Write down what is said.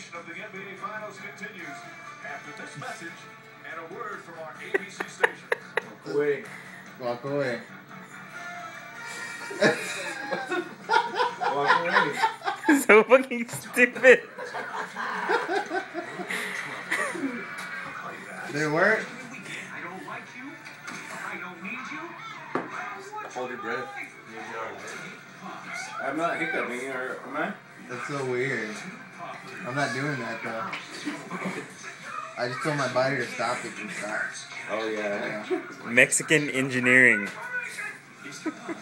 celebration of the NBA Finals continues after this message and a word from our ABC station. Walk away. Walk away. Walk away. So fucking stupid. Didn't work? I don't like you. I don't need you. Hold your breath. I'm not hiccuping, or am I? That's so weird. I'm not doing that though. I just told my body to stop it and stop. Oh yeah. Mexican engineering.